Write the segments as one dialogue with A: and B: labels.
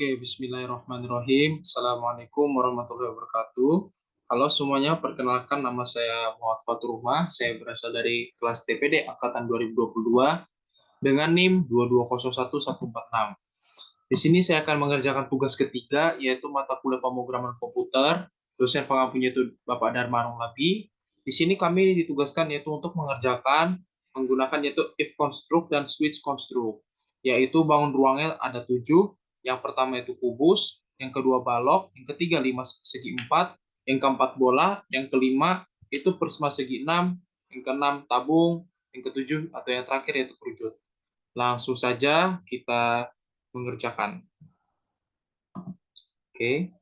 A: Oke, bismillahirrahmanirrahim. Assalamualaikum warahmatullahi wabarakatuh. Halo semuanya, perkenalkan nama saya Muhammad Fatur Rahman. Saya berasal dari kelas TPD Angkatan 2022 dengan NIM 2201146. Di sini saya akan mengerjakan tugas ketiga, yaitu mata kuliah pemrograman komputer. Dosen pengampunya itu Bapak Darmanung Labi. Di sini kami ditugaskan yaitu untuk mengerjakan menggunakan yaitu if construct dan switch construct, yaitu bangun ruangnya ada 7. Yang pertama itu kubus, yang kedua balok, yang ketiga 5 segi 4, yang keempat bola, yang kelima itu prisma segi 6, yang keenam tabung, yang ketujuh atau yang terakhir yaitu kerucut. Langsung saja kita mengerjakan. Oke,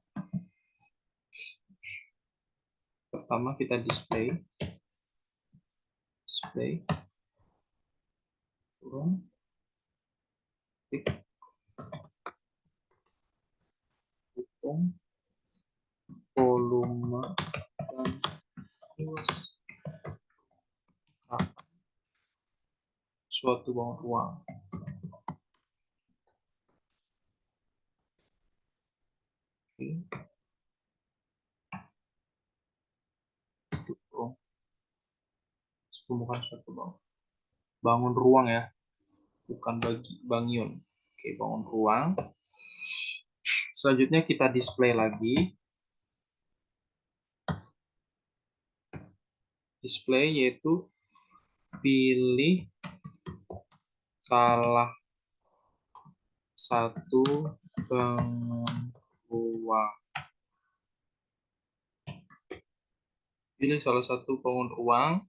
A: pertama kita display, turun, klik, hitung, volume dan luas suatu bangun ruang. Oke, turun, bukan suatu bangun ruang ya, bukan bangun. Oke, bangun ruang. Selanjutnya kita display lagi. Display yaitu pilih salah satu bangun ruang. Pilih salah satu bangun ruang.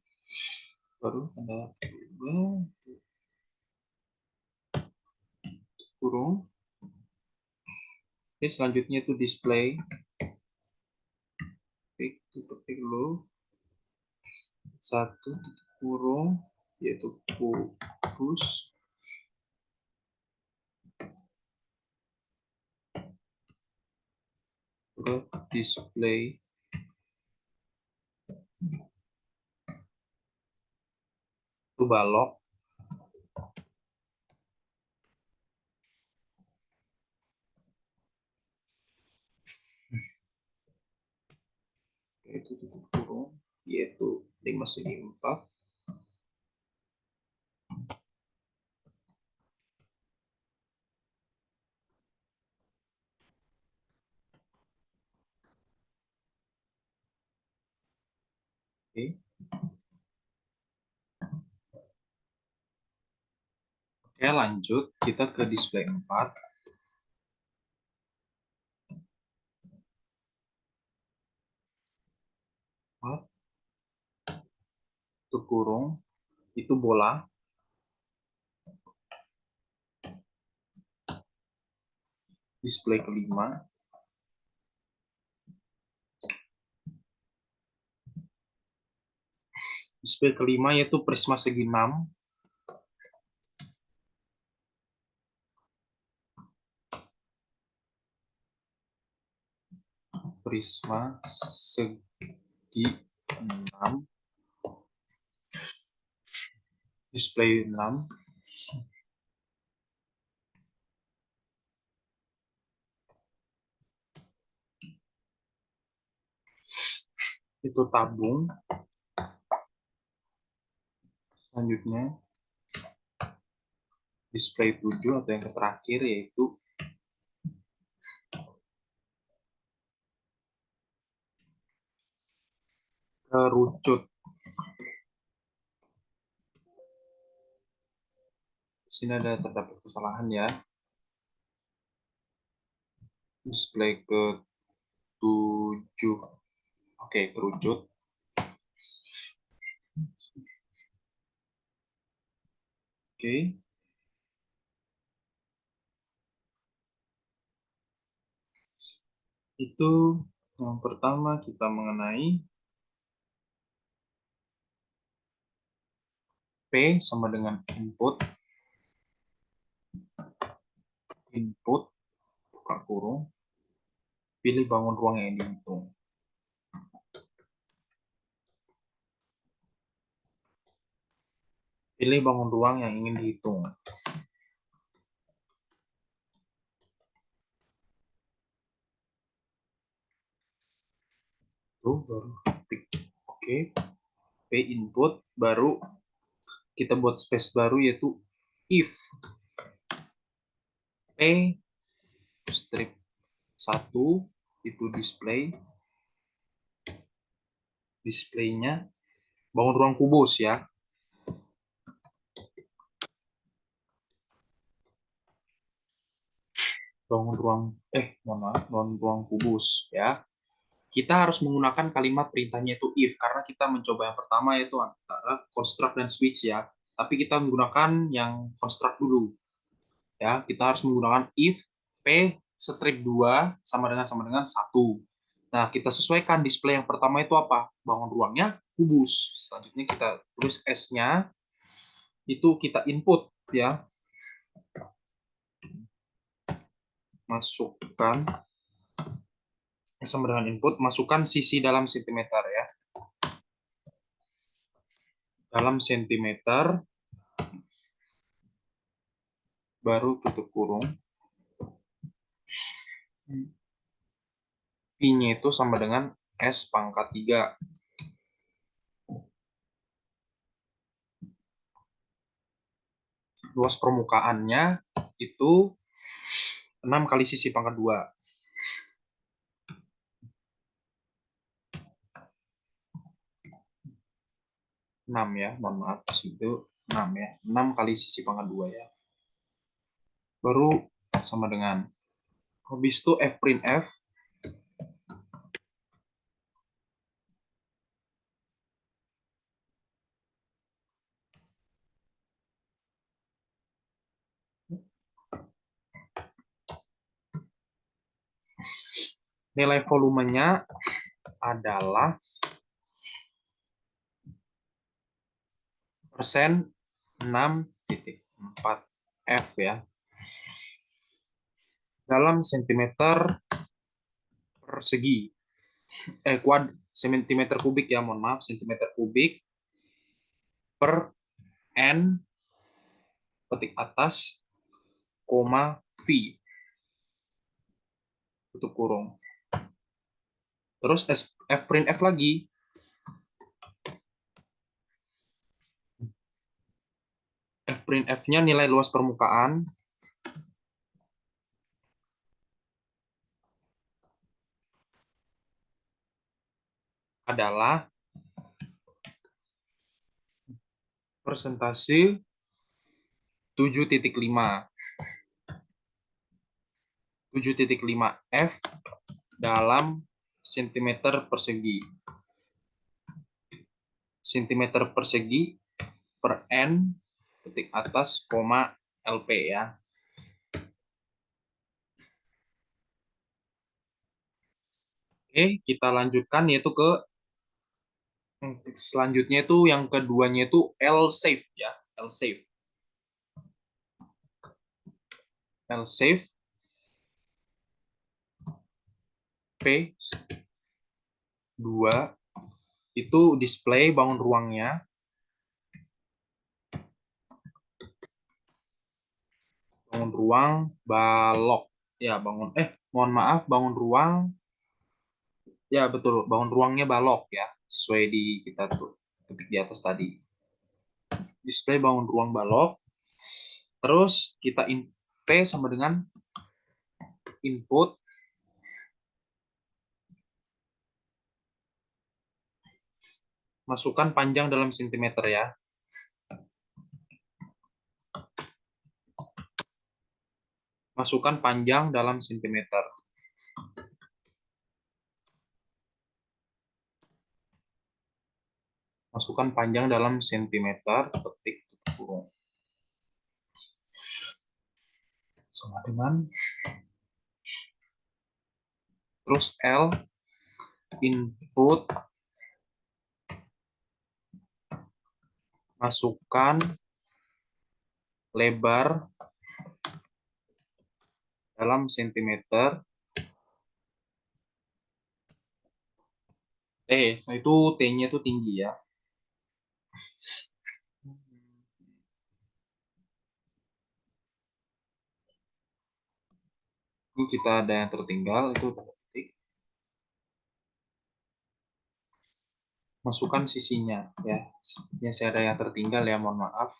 A: Baru ada kurung. Oke, selanjutnya itu display. Ketik dulu. Satu kurung yaitu kubus. Display itu balok. Itu tutup kurung yaitu 5 segi 4. Oke. Oke, lanjut kita ke display 4. Itu kurung, itu bola. Display kelima. Display kelima yaitu prisma segi 6. Prisma segi 6. Display 6. Itu tabung. Selanjutnya display 7 atau yang terakhir yaitu kerucut. Di sini ada terdapat kesalahan ya. Display ke 7. Oke, kerucut. Oke. Itu yang pertama kita mengenai P sama dengan input. Input, buka kurung. Pilih bangun ruang yang dihitung. Pilih bangun ruang yang ingin dihitung. Tuh, baru ketik. Oke, P input, baru kita buat space baru yaitu if P strip 1 itu displaynya bangun ruang kubus ya. Bangun ruang mohon maaf, bangun ruang kubus ya. Kita harus menggunakan kalimat perintahnya itu if karena kita mencoba yang pertama yaitu antara construct dan switch ya. Tapi kita menggunakan yang construct dulu ya. Kita harus menggunakan if p strip 2 sama dengan 1. Nah, kita sesuaikan display yang pertama itu apa? Bangun ruangnya kubus. Selanjutnya kita tulis S-nya itu kita input ya. Masukkan sama dengan input, masukkan sisi dalam sentimeter ya. Dalam sentimeter, baru tutup kurung. I-nya itu sama dengan S pangkat 3. Luas permukaannya itu 6 kali sisi pangkat 2. 6 ya, mohon maaf, itu 6 ya. 6 kali sisi pangkat 2 ya. Baru sama dengan, habis itu F print F, nilai volumenya adalah persen 6,4 F ya. Dalam sentimeter persegi. Sentimeter kubik ya, mohon maaf, sentimeter kubik per N ketik atas, koma, V. Tutup kurung. Terus F print F lagi. F print F-nya nilai luas permukaan adalah persentase 7,5. 7,5 F dalam sentimeter persegi. Sentimeter persegi per N ketik atas, koma, LP ya. Oke, kita lanjutkan yaitu ke selanjutnya itu yang keduanya itu L save ya, L save. L save P 2 itu display bangun ruangnya. Bangun ruang balok ya, mohon maaf, bangun ruang ya, betul, bangun ruangnya balok ya, sesuai di kita tuh ketik di atas tadi, display bangun ruang balok. Terus kita P sama dengan input masukkan panjang dalam sentimeter ya. Masukkan panjang dalam sentimeter. Masukkan panjang dalam sentimeter, ketik kurung. Sama dengan, terus L input masukkan lebar dalam sentimeter. Itu T-nya itu tinggi ya. Ini kita ada yang tertinggal, itu ketik. Masukkan sisinya ya. Ya saya ada yang tertinggal ya, mohon maaf.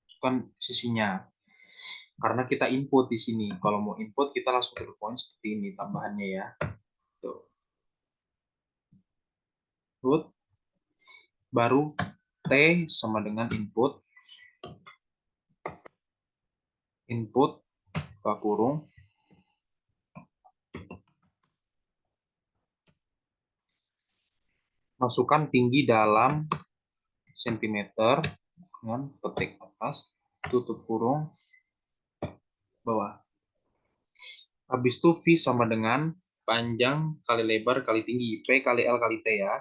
A: Masukkan sisinya. Karena kita input di sini. Kalau mau input kita langsung ke the point seperti ini tambahannya ya. Tuh. Input baru T sama dengan input buka kurung masukkan tinggi dalam sentimeter dengan petik atas tutup kurung bawah. Habis itu V sama dengan panjang kali lebar kali tinggi, P kali L kali T ya.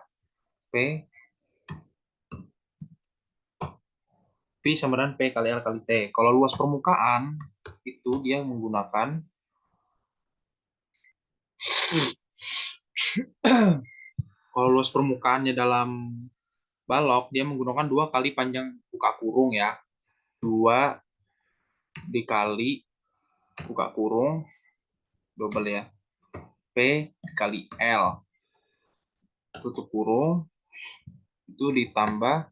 A: P sama dengan P kali L kali T. Kalau luas permukaan itu dia menggunakan kalau luas permukaannya dalam balok dia menggunakan 2 kali panjang buka kurung ya. 2 dikali buka kurung double ya. P kali L tutup kurung itu ditambah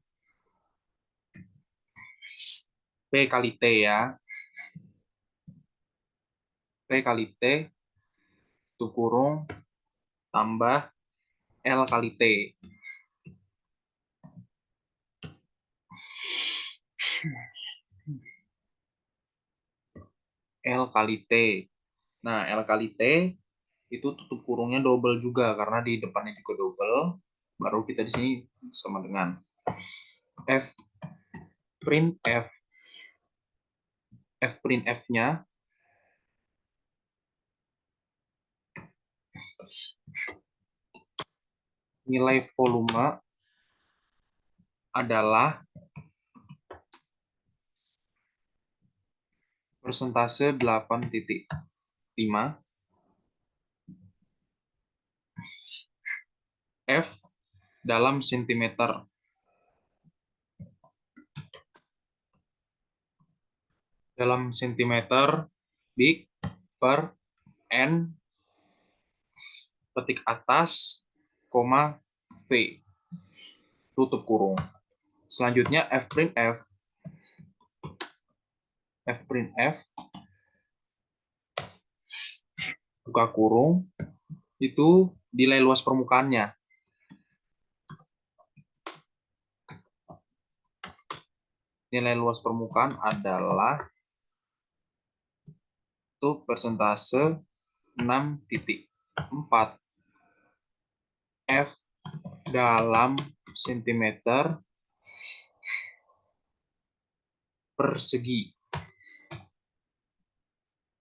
A: P kali T ya. P kali T tutup kurung tambah L kali T. L kali T. Nah, L kali T itu tutup kurungnya double juga karena di depannya juga double. Baru kita di sini sama dengan F print F-nya nilai volume adalah persentase 8,5 F dalam sentimeter. Dalam sentimeter big per N petik atas, koma V. Tutup kurung. Selanjutnya F buka kurung itu nilai luas permukaannya. Nilai luas permukaan adalah itu persentase 6,4 F dalam sentimeter persegi.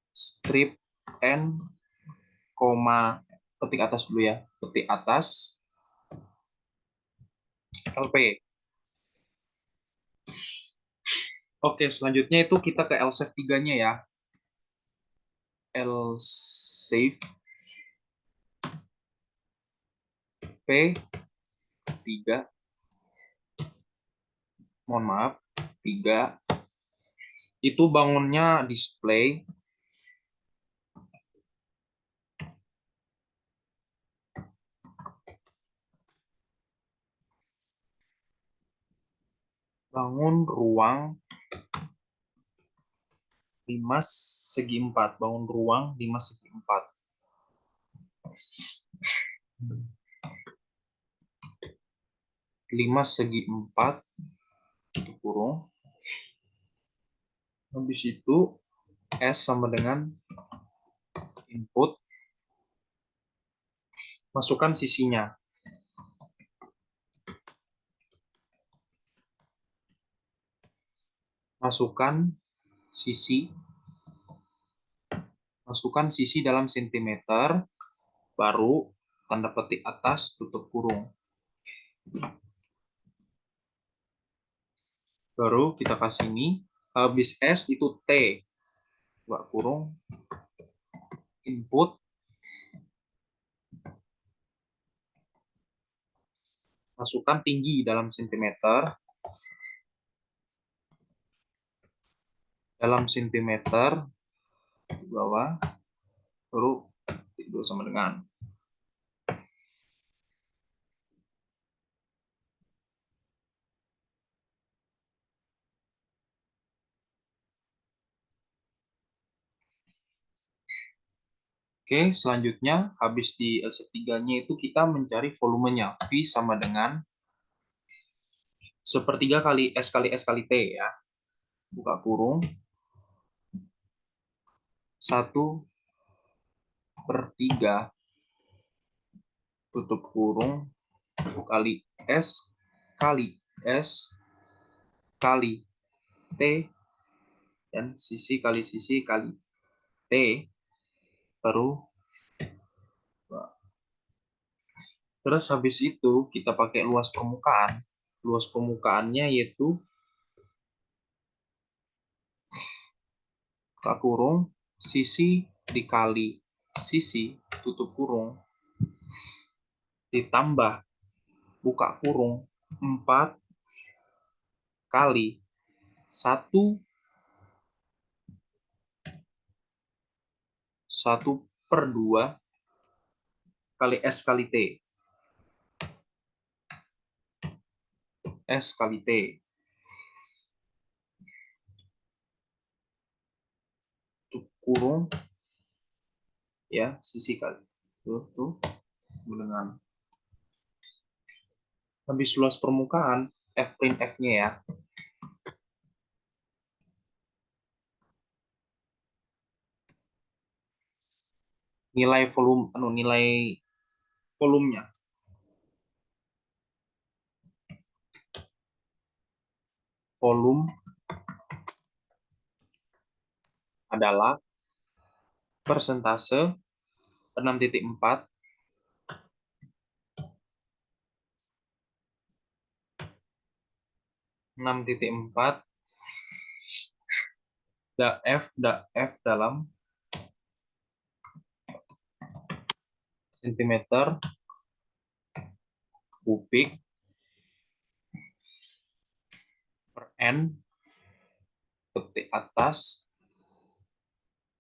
A: Strip N, petik atas dulu ya. Petik atas LP. Oke, selanjutnya itu kita ke L-shape 3-nya ya. L-shape P3. Mohon maaf, 3. Itu bangunnya display. Bangun ruang 5/4. Bangun ruang 5/4. 5/4 kurung. Habis itu S sama dengan input. Masukkan sisinya. Masukkan sisi dalam sentimeter, baru tanda petik atas tutup kurung. Baru kita kasih ini, habis S itu T, buka kurung, input, masukkan tinggi dalam sentimeter, di bawah, baru itu sama dengan Oke, selanjutnya habis di L3-nya itu kita mencari volumenya. V sama dengan sepertiga kali S kali T ya. Buka kurung. 1/3 tutup kurung kali S kali S kali T dan sisi kali sisi kali T baru. Terus habis itu kita pakai luas permukaan. Luas permukaannya yaitu buka kurung sisi dikali sisi tutup kurung ditambah buka kurung 4 kali 1/2 kali S kali T. S kali T. Tutup kurung ya, sisi kali. Tuh dengan habis luas permukaan F'(F)-nya ya. Nilai volumenya. Volum adalah persentase 6,4 F dalam sentimeter kubik per N petik atas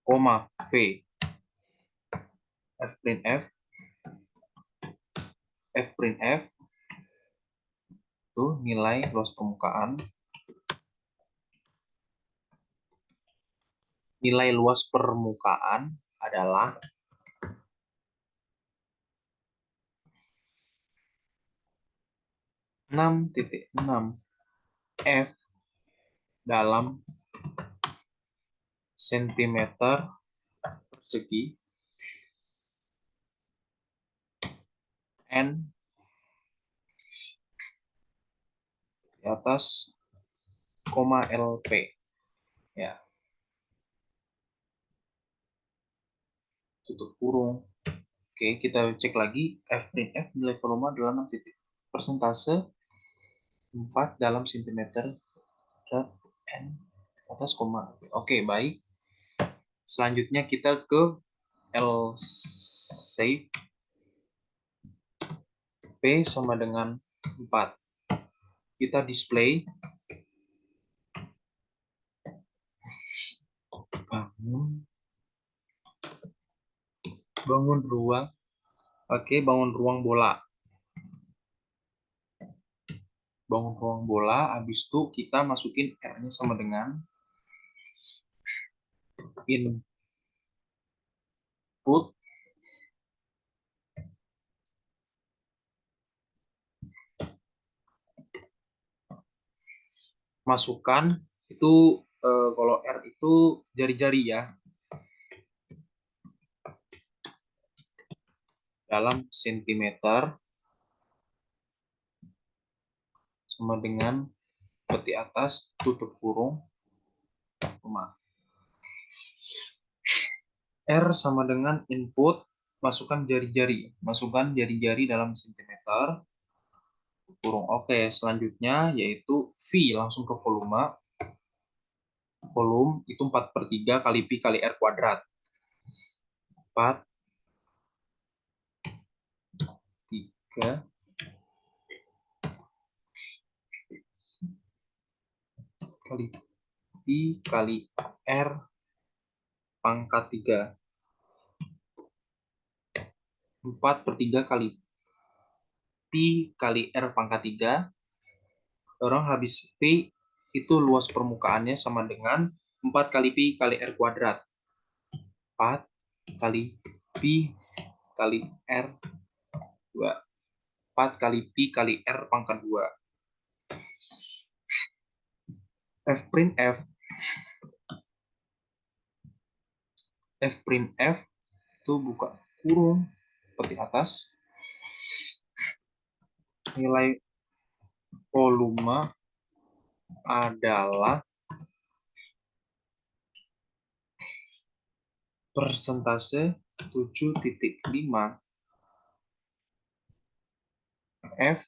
A: koma V F'(F) itu nilai luas permukaan. Nilai luas permukaan adalah 6,6 F dalam sentimeter persegi N di atas koma LP ya. Tutup kurung. Oke, kita cek lagi F'(F) nilai volume adalah 6 titik. Persentase 4 dalam sentimeter dan N atas koma. Oke, baik. Selanjutnya kita ke L-shape. P sama dengan 4. Kita display bangun ruang. Oke, bangun ruang bola. Bangun ruang bola, habis itu kita masukin R-nya sama dengan input masukkan itu kalau R itu jari-jari ya, dalam sentimeter sama dengan petik atas tutup kurung R sama dengan input masukkan jari-jari dalam sentimeter kurung. Oke, selanjutnya yaitu V langsung ke volume. Volume itu 4/3 kali Pi kali R kuadrat. 4/3 kali Pi kali R pangkat 3. 4/3 kali Pi kali R pangkat 3. Orang habis Pi itu luas permukaannya sama dengan 4 kali Pi kali R kuadrat. 4 kali Pi kali R 2. 4 kali Pi kali R pangkat 2. F print F. F print F itu buka kurung seperti atas. Nilai volume adalah persentase 7,5 F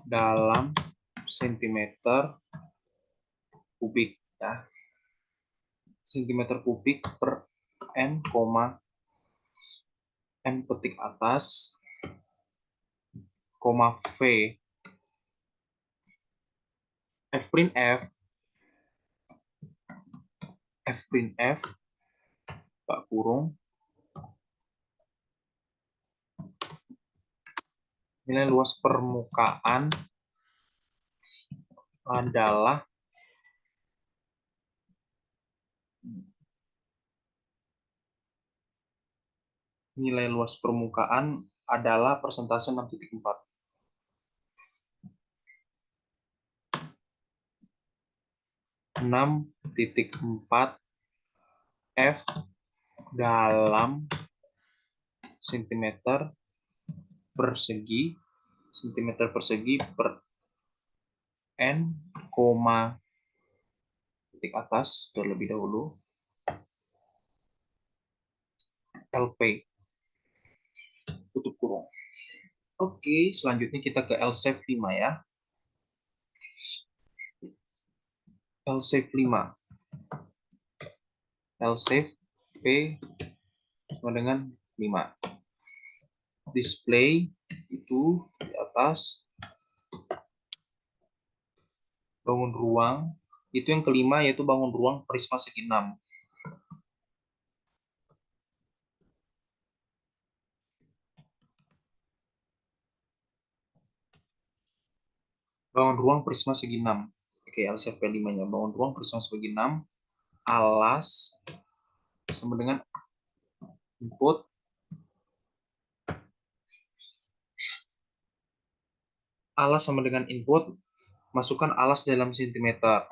A: dalam sentimeter kubik ya. Sentimeter kubik per N, N petik atas, V. F print F. F print F buka kurung. Nilai luas permukaan adalah persentase 6,4. 6,4 F dalam sentimeter persegi per N, titik atas terlebih dahulu, LP tutup kurung. Oke, selanjutnya kita ke L-shape 5 ya. L-shape 5. L-shape P sama dengan 5. Display itu di atas. Bangun ruang itu yang kelima, yaitu bangun ruang prisma segi 6. Bangun ruang prisma segi 6. Oke, L-shape P5-nya. Bangun ruang prisma segi 6. Alas sama dengan input. Alas sama dengan input. Masukkan alas dalam sentimeter.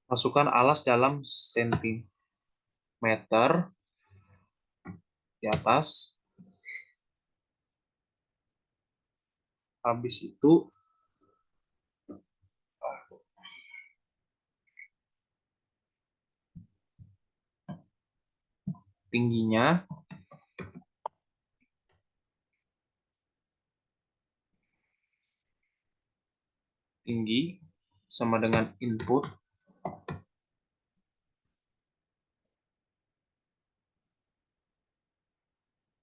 A: Masukkan alas dalam sentimeter di atas. Habis itu tingginya tinggi sama dengan input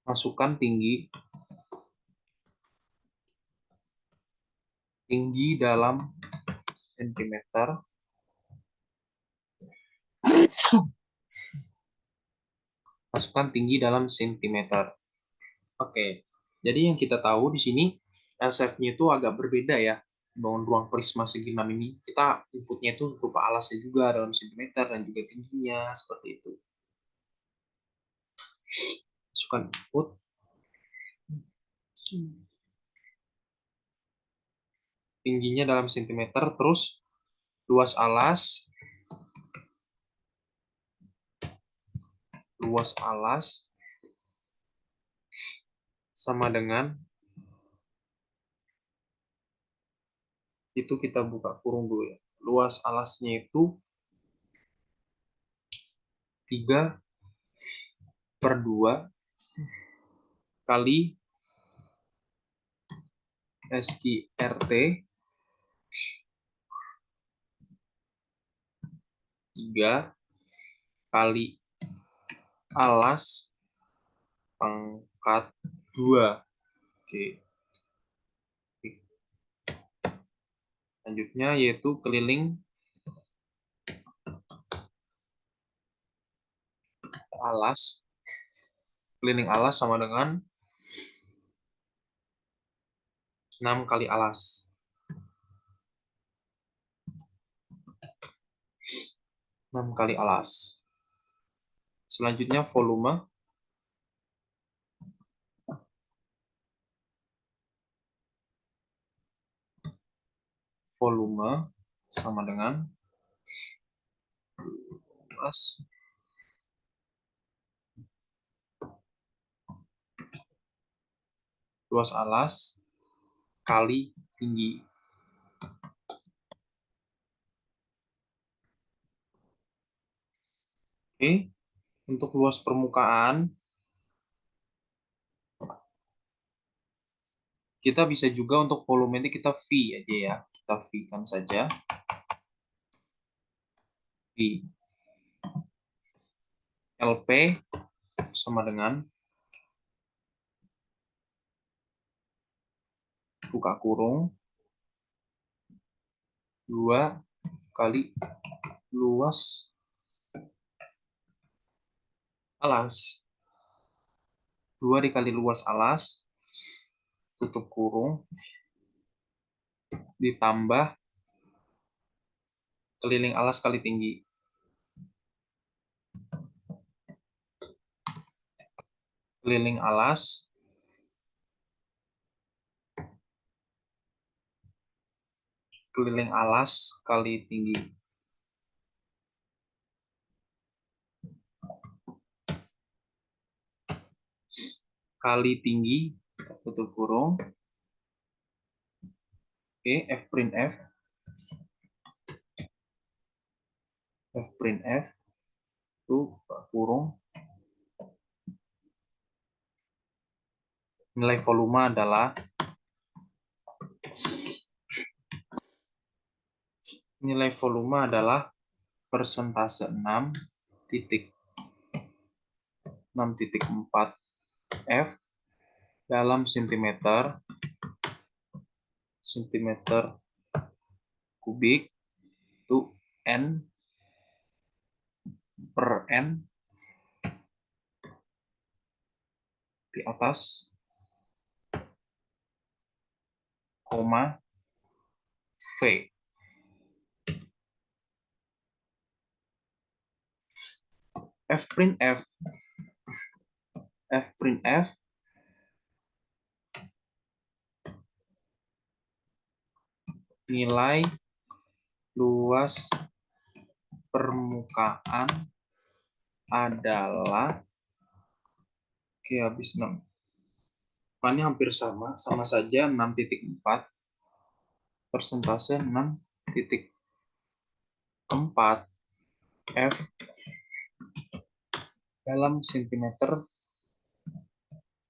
A: masukkan tinggi dalam sentimeter Oke, jadi yang kita tahu di sini SF-nya itu agak berbeda ya. Bangun ruang prisma segi 6 ini, kita inputnya itu berupa alasnya juga dalam sentimeter dan juga tingginya seperti itu. Masukkan input. Tingginya dalam sentimeter, terus luas alas sama dengan itu, kita buka kurung dulu ya. Luas alasnya itu 3/2 kali SQRT 3 kali alas pangkat 2. Oke. Selanjutnya yaitu keliling alas. Keliling alas sama dengan 6 kali alas. 6 kali alas. Selanjutnya volume. Volume sama dengan luas alas kali tinggi. Oke, untuk luas permukaan kita bisa juga untuk volume ini kita V aja ya. Kita V kan saja. V. LP sama dengan buka kurung 2 kali luas alas. 2 dikali luas alas tutup kurung ditambah keliling alas kali tinggi. Keliling alas kali tinggi. Kali tinggi tutup kurung. Oke, F print F. F print F itu kurung. Nilai volume adalah persentase 6,4 F dalam sentimeter kubik itu N per N di atas koma V. F print F nilai luas permukaan adalah habis 6. Ini hampir sama saja 6,4 persentase 6,4 F dalam sentimeter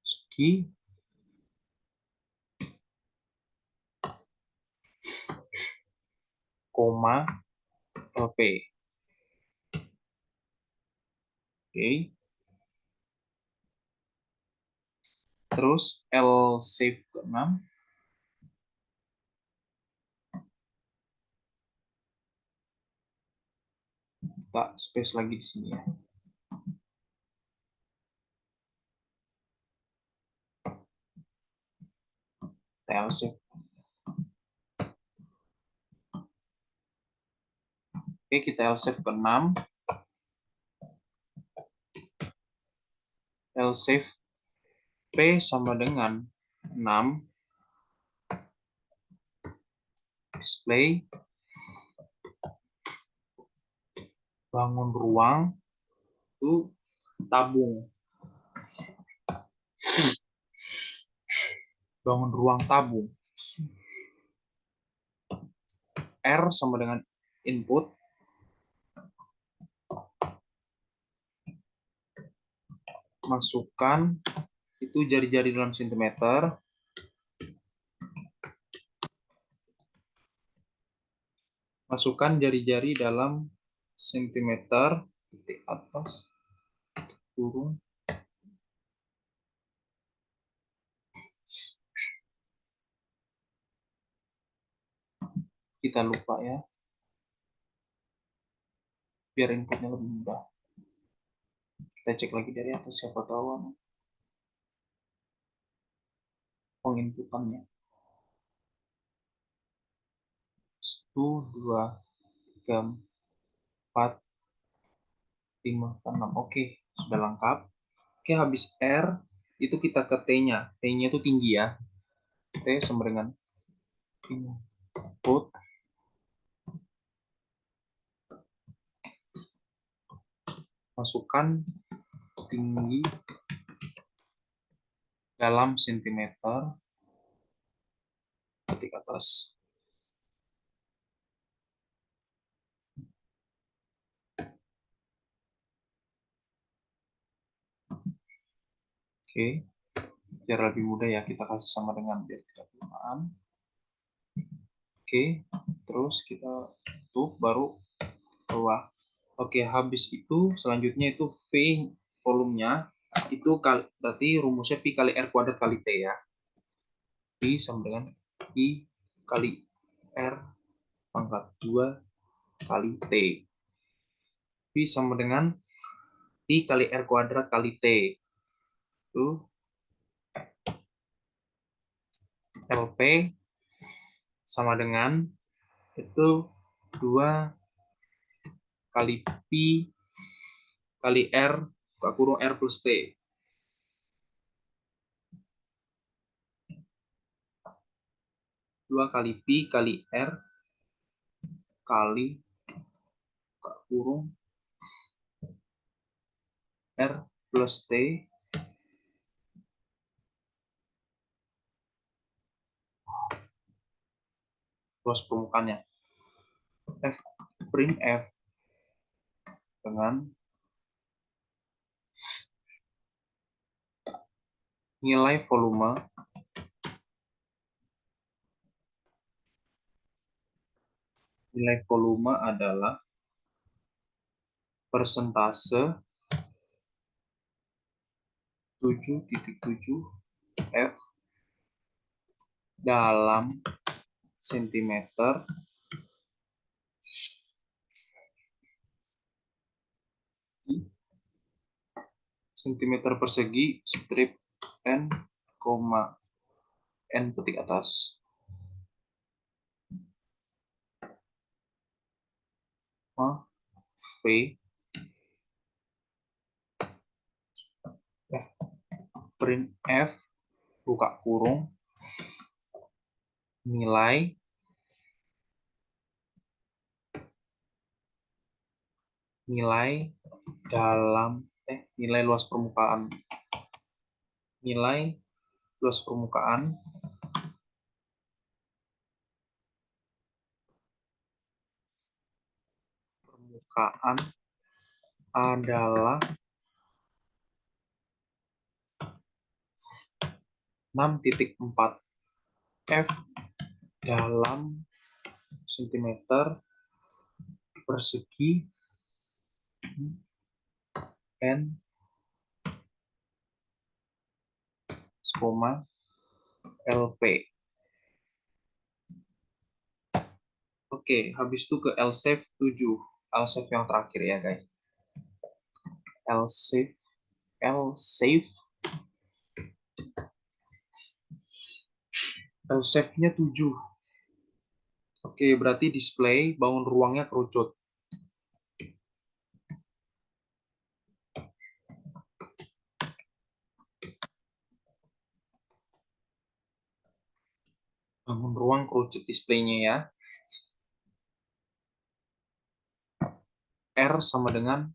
A: segi koma LP. Oke. Terus L save ke-6 kita space lagi di sini ya. L save. Oke, kita L save ke-6. L save P sama dengan 6. Display. Bangun ruang itu tabung. Bangun ruang tabung. R sama dengan input. Masukkan itu jari-jari dalam sentimeter. Masukkan jari-jari dalam sentimeter titik atas kurung. Kita lupa ya. Biar inputnya lebih mudah. Kita cek lagi dari atas siapa tahu penginputannya. 1, 2, 3, 4, 5 ke 6. Oke, sudah lengkap. Oke, habis R, itu kita ke T-nya. T-nya itu tinggi ya. T sama dengan input masukkan tinggi dalam sentimeter ketik atas. Oke, biar lebih mudah ya kita kasih sama dengan biar tidak kelupaan. Oke, terus kita tutup baru bawah. Oke, habis itu selanjutnya itu V volumenya itu berarti rumusnya Pi kali R kuadrat kali T ya. Pi sama dengan Pi kali R pangkat 2 kali T. Pi sama dengan Pi kali R kuadrat kali T. Itu LP sama dengan itu 2 kali Pi kali R buka kurung R plus T. 2 kali Pi kali R kali buka kurung R plus T luas permukaannya. F print F dengan nilai volume adalah persentase 7,7 F dalam sentimeter sentimeter persegi strip n, n petik atas V F print F buka kurung nilai dalam nilai luas permukaan adalah 6,4 F dalam sentimeter persegi n, LP. Oke, habis itu ke L-shape 7. L-shape yang terakhir ya, guys. L-shape L-shape-nya 7. Oke, berarti display bangun ruangnya kerucut. Bangun ruang kerucut displaynya ya. R sama dengan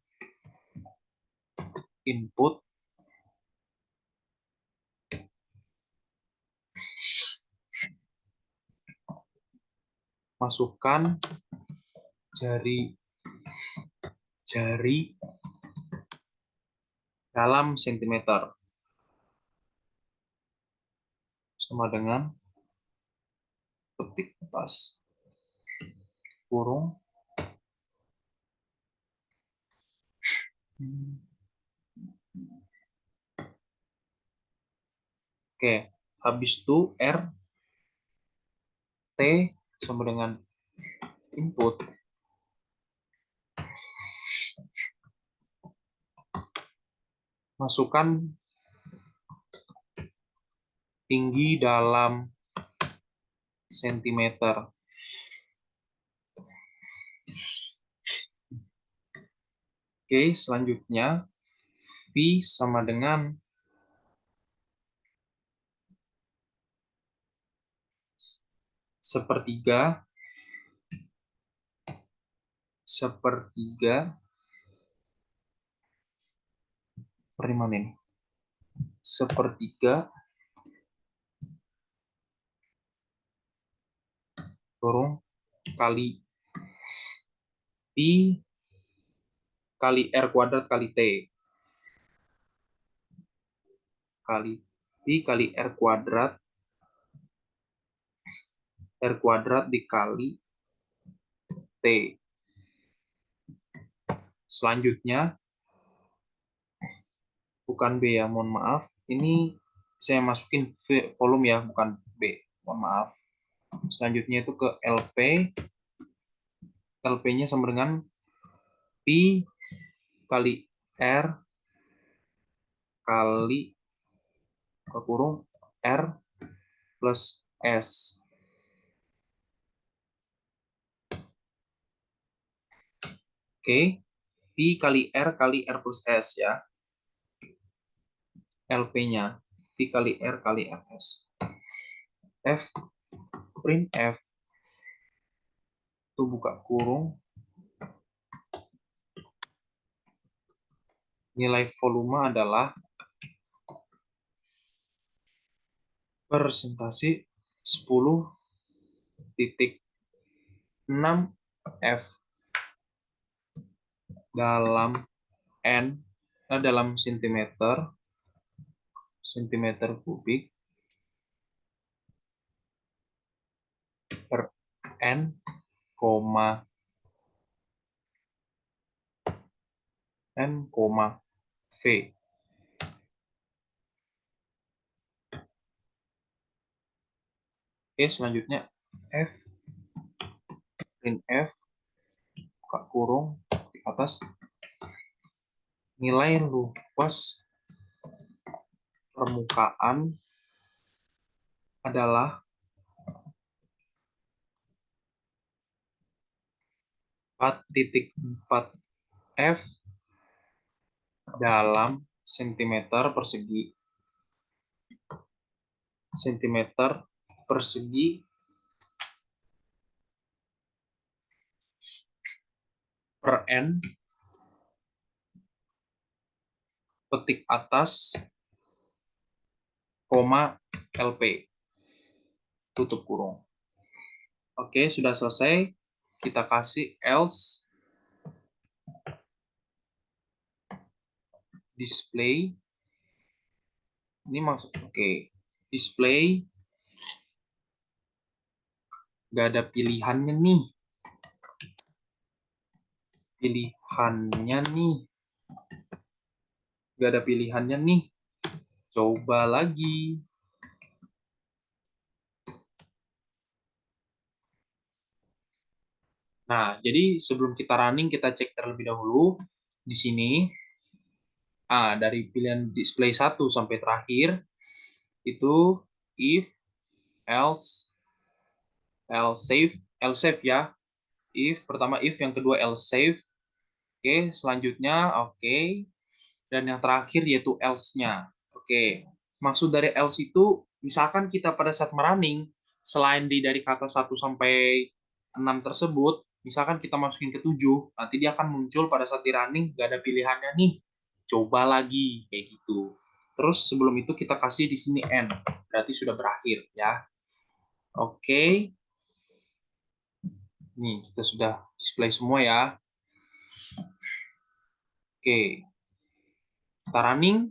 A: input masukkan jari dalam sentimeter sama dengan petik atas kurung Oke, habis itu R T sama dengan input masukkan tinggi dalam sentimeter Oke, selanjutnya V sama dengan sepertiga per 5 ini. Sepertiga kurung kali Pi kali R kuadrat kali T. Kali Pi kali R kuadrat dikali T. Selanjutnya, bukan B ya, mohon maaf. Ini saya masukin volume ya, bukan B. Mohon maaf. Selanjutnya itu ke LP. LP-nya sama dengan Pi kali R kali ke kurung R plus S. Oke, Pi kali R plus S ya. LP-nya Pi kali R S. F print F itu buka kurung nilai volume adalah persentase 10,6 F dalam dalam sentimeter kubik per N, V. Oke, selanjutnya F print F buka kurung di atas nilai luas permukaan adalah 4,4 F dalam sentimeter persegi per N petik atas koma LP tutup kurung. Oke, sudah selesai. Kita kasih else display. Ini maksud display nggak ada pilihannya nih. Nggak ada pilihannya nih. Coba lagi. Nah, jadi sebelum kita running, kita cek terlebih dahulu. Di sini, dari pilihan display 1 sampai terakhir, itu if, else, else save ya. If, pertama if, yang kedua else save. Oke, selanjutnya oke. Dan yang terakhir yaitu else-nya. Oke, maksud dari else itu, misalkan kita pada saat merunning, selain dari kata 1 sampai 6 tersebut, misalkan kita masukin ke 7, nanti dia akan muncul pada saat di running, nggak ada pilihannya nih, coba lagi, kayak gitu. Terus sebelum itu kita kasih di sini end, berarti sudah berakhir ya. Oke, nih kita sudah display semua ya. Oke, kita running.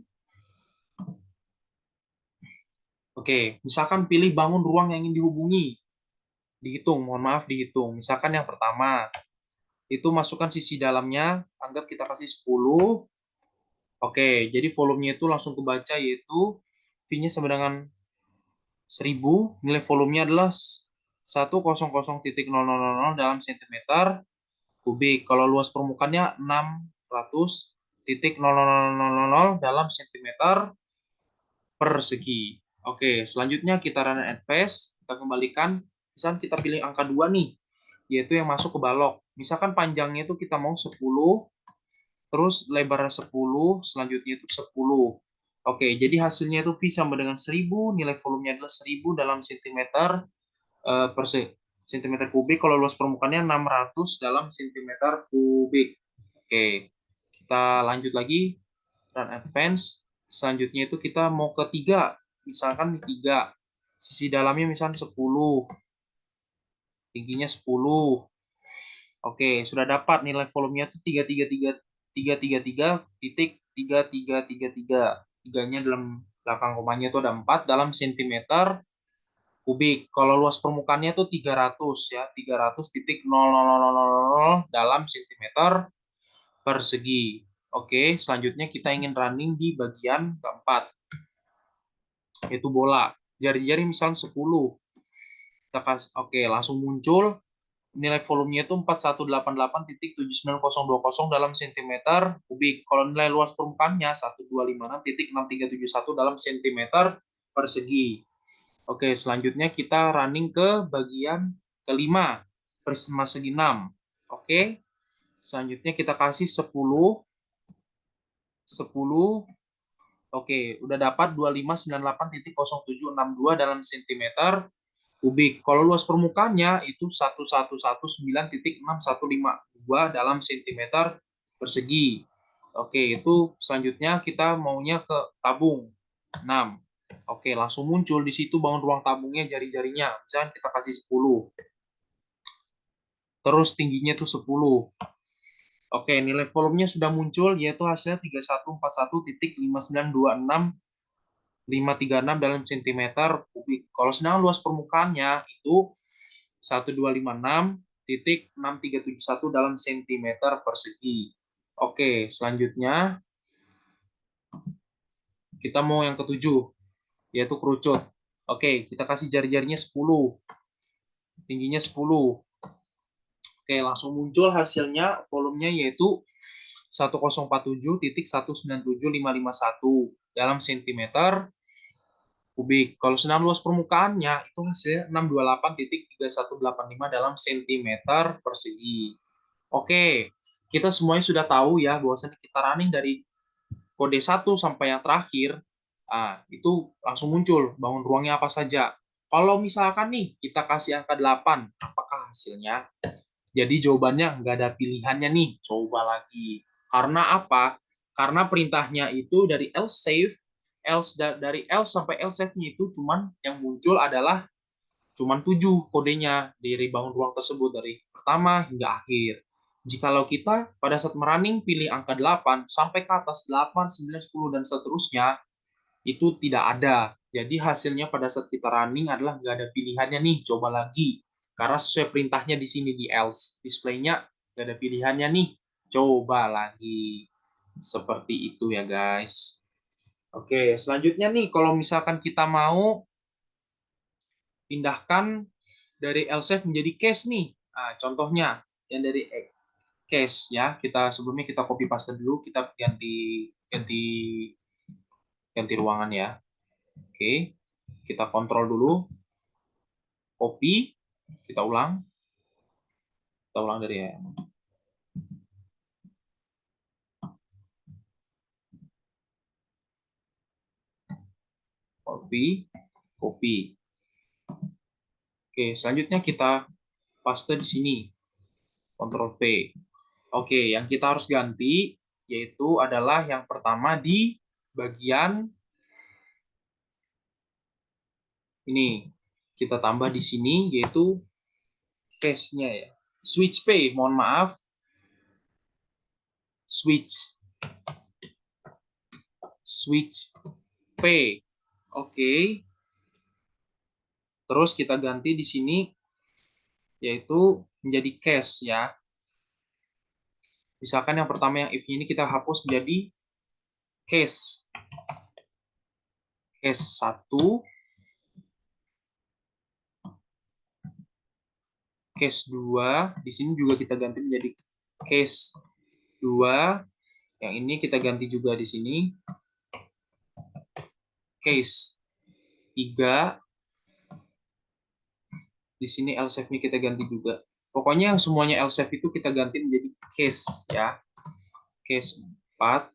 A: Oke, misalkan pilih bangun ruang yang ingin dihubungi. Dihitung, mohon maaf dihitung. Misalkan yang pertama, itu masukkan sisi dalamnya, anggap kita kasih 10. Oke, jadi volumenya itu langsung kebaca, yaitu V-nya sama dengan 1000, nilai volumenya adalah 100,000 dalam sentimeter kubik. Kalau luas permukaannya 600,000 dalam sentimeter persegi. Oke, selanjutnya kita run and paste, kita kembalikan, misalkan kita pilih angka 2 nih, yaitu yang masuk ke balok. Misalkan panjangnya itu kita mau 10, terus lebarnya 10, selanjutnya itu 10. Oke, jadi hasilnya itu V sama dengan 1000, nilai volumenya adalah 1000 dalam sentimeter per sentimeter kubik, kalau luas permukaannya 600 dalam sentimeter kubik. Oke, kita lanjut lagi, run advance. Selanjutnya itu kita mau ke 3, misalkan 3, sisi dalamnya misalkan 10, tingginya 10. Oke, sudah dapat nilai volumenya itu 333,333. Tiganya dalam belakang komanya itu ada 4 dalam sentimeter kubik. Kalau luas permukaannya itu 300 ya, 300,0000 dalam sentimeter persegi. Oke, selanjutnya kita ingin running di bagian keempat, yaitu bola. Jari-jari misalnya 10. Oke, langsung muncul nilai volumenya itu 4188,79020 dalam sentimeter kubik. Kalau nilai luas permukaannya 1256,6371 dalam sentimeter persegi. Oke, selanjutnya kita running ke bagian kelima, prisma segi 6. Oke, selanjutnya kita kasih 10, 10. Oke, udah dapat 2598,0762 dalam sentimeter kubik. Kalau luas permukaannya itu 1119,6152 dalam sentimeter persegi. Oke, itu selanjutnya kita maunya ke tabung 6. Oke, langsung muncul di situ bangun ruang tabungnya jari-jarinya. Misalnya kita kasih 10. Terus tingginya itu 10. Oke, nilai volumenya sudah muncul, yaitu hasilnya 3141,5926,536 dalam sentimeter kubik. Kalau sedang luas permukaannya itu 1256,6371 dalam sentimeter persegi. Oke, selanjutnya kita mau yang ketujuh, yaitu kerucut. Oke, kita kasih jari-jarinya 10, tingginya 10. Oke, langsung muncul hasilnya, volumenya yaitu 1047,197,551 dalam sentimeter kubik. Kalau sedang luas permukaannya itu hasilnya 628,3185 dalam sentimeter persegi. Oke, kita semuanya sudah tahu ya bahwasanya kita running dari kode 1 sampai yang terakhir. Nah, itu langsung muncul bangun ruangnya apa saja. Kalau misalkan nih kita kasih angka 8, apakah hasilnya? Jadi jawabannya nggak ada pilihannya nih, coba lagi. Karena apa? Karena perintahnya itu dari else save, dari else sampai else save-nya itu cuman yang muncul adalah cuman 7 kodenya dari bangun ruang tersebut dari pertama hingga akhir. Jikalau kita pada saat merunning pilih angka 8 sampai ke atas 8, 9, 10 dan seterusnya, itu tidak ada. Jadi hasilnya pada saat kita running adalah nggak ada pilihannya nih, coba lagi. Karena sesuai perintahnya di sini di else. Displaynya nggak ada pilihannya nih, coba lagi. Seperti itu ya guys. Oke, selanjutnya nih kalau misalkan kita mau pindahkan dari else menjadi case nih. Nah, contohnya yang dari case ya, kita sebelumnya kita copy paste dulu, kita ganti ganti ganti ruangan ya. Oke, kita kontrol dulu, copy, kita ulang dari ya. Copy, copy. Oke, selanjutnya kita paste di sini, Ctrl V. Oke, yang kita harus ganti yaitu adalah yang pertama di bagian ini. Kita tambah di sini yaitu case-nya ya. Switch P, mohon maaf. Switch P. Oke. Terus kita ganti di sini yaitu menjadi case ya. Misalkan yang pertama yang if ini kita hapus menjadi case 1, case 2, di sini juga kita ganti menjadi case 2. Yang ini kita ganti juga di sini case 3. Di sini else-nya kita ganti juga. Pokoknya yang semuanya else itu kita ganti menjadi case ya. case 4,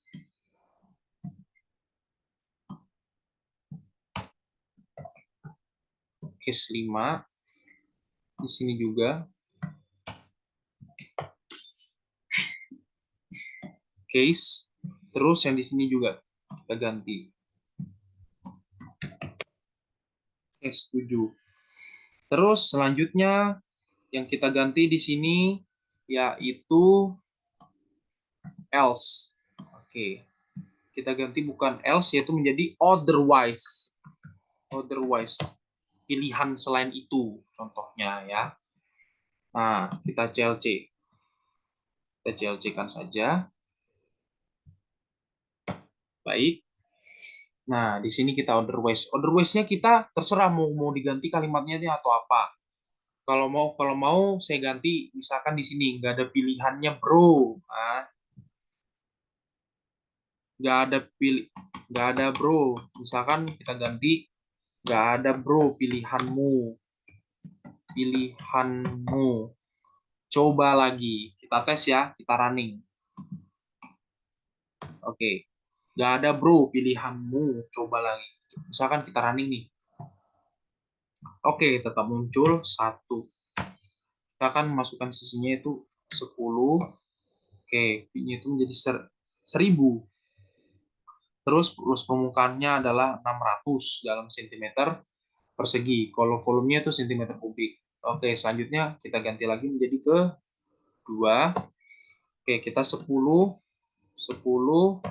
A: case 5, di sini juga, case, terus yang di sini juga kita ganti, case 7. Terus selanjutnya yang kita ganti di sini yaitu else. Oke, kita ganti bukan else, yaitu menjadi otherwise. Otherwise, pilihan selain itu, contohnya ya. Nah, kita CLC. Kita CLC-kan saja. Baik. Nah, di sini kita otherwise. Otherwise-nya kita terserah mau diganti kalimatnya atau apa. Kalau mau saya ganti misalkan di sini nggak ada pilihannya bro. Nah, nggak ada bro. Misalkan kita ganti nggak ada bro pilihanmu. Coba lagi. Kita tes ya, kita running. Oke. Nggak ada bro pilihanmu. Coba lagi. Misalkan kita running nih. Oke, tetap muncul 1. Kita akan masukkan sisinya itu 10. Oke, V-nya itu menjadi 1000. Terus permukaannya adalah 600 dalam sentimeter persegi. Kalau volumenya itu sentimeter kubik. Oke, selanjutnya kita ganti lagi menjadi ke 2. Oke, kita 10, 10,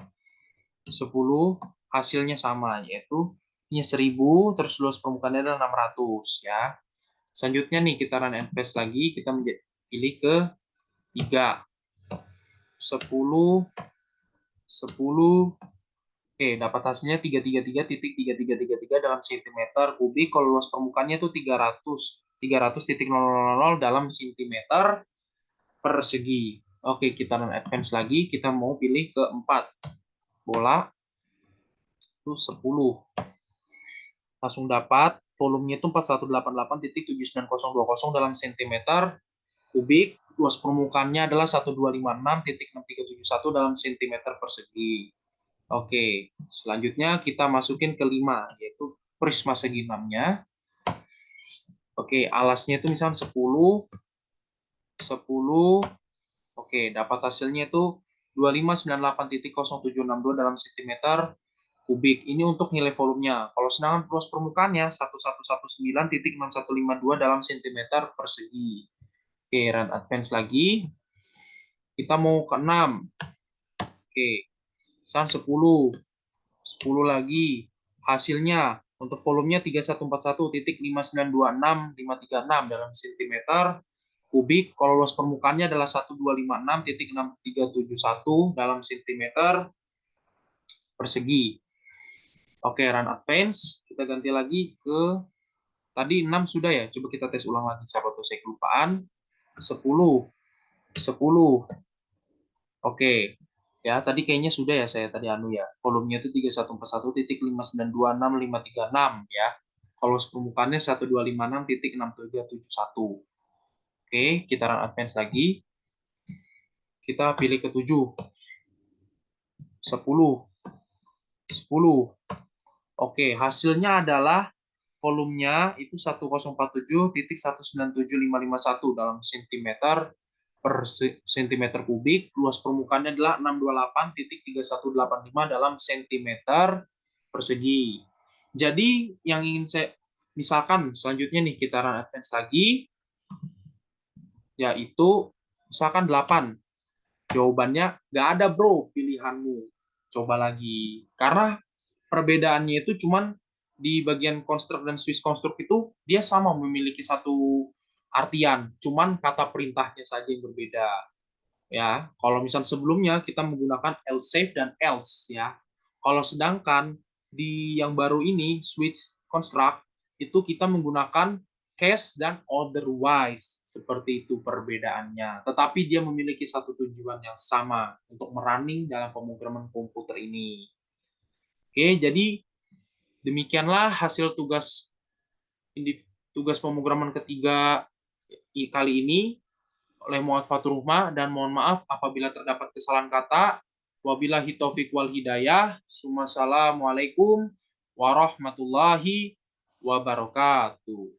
A: 10, hasilnya sama, yaitu ini 1000, terus luas permukaannya adalah 600 ya. Selanjutnya nih kita run and paste lagi, kita pilih ke 3, 10, 10. Oke, dapat hasilnya 333.3333 dalam sentimeter kubik. Kalau luas permukaannya itu 300.000 dalam sentimeter persegi. Oke, kita run advance lagi. Kita mau pilih ke 4. Bola itu 10. Langsung dapat volumenya itu 4188.79020 dalam sentimeter kubik. Luas permukaannya adalah 1256.6371 dalam sentimeter persegi. Oke, selanjutnya kita masukin ke 5, yaitu prisma segi 6-nya. Oke, alasnya itu misalnya 10, 10. Oke, dapat hasilnya itu 2598.0762 dalam sentimeter kubik. Ini untuk nilai volumenya. Kalau sedangkan luas permukaannya 1119.6152 dalam sentimeter persegi. Oke, run advance lagi. Kita mau ke 6. Oke, misalnya 10. 10 lagi. Hasilnya untuk volumenya 3141.5926536 dalam sentimeter kubik. Kalau luas permukaannya adalah 1256.6371 dalam sentimeter persegi. Oke, run advance. Kita ganti lagi ke tadi 6 sudah ya. Coba kita tes ulang lagi. Siapa tuh saya kelupaan. 10. 10. Oke. Ya, tadi kayaknya sudah ya saya tadi ya. Volumenya itu 3141.5926536 ya. Kalau permukaannya 1256.6371. Oke, kita run advance lagi. Kita pilih ke 7. 10. 10. Oke, hasilnya adalah volumenya itu 1047.197551 dalam sentimeter per sentimeter kubik. Luas permukaannya adalah 628.3185 dalam sentimeter persegi. Jadi yang ingin saya misalkan selanjutnya nih kita run advance lagi, yaitu misalkan 8. Jawabannya nggak ada bro pilihanmu. Coba lagi. Karena perbedaannya itu cuman di bagian konstruk dan Swiss konstruk itu dia sama memiliki satu artian, cuman kata perintahnya saja yang berbeda. Ya, kalau misal sebelumnya kita menggunakan else safe dan else ya. Kalau sedangkan di yang baru ini switch construct itu kita menggunakan case dan otherwise. Seperti itu perbedaannya. Tetapi dia memiliki satu tujuan yang sama untuk merunning dalam pemrograman komputer ini. Oke, jadi demikianlah hasil tugas pemrograman ketiga kali ini oleh Muhammad Fatur Rahma, dan mohon maaf apabila terdapat kesalahan kata. Wabillahi taufik wal hidayah. Assalamualaikum warahmatullahi wabarakatuh.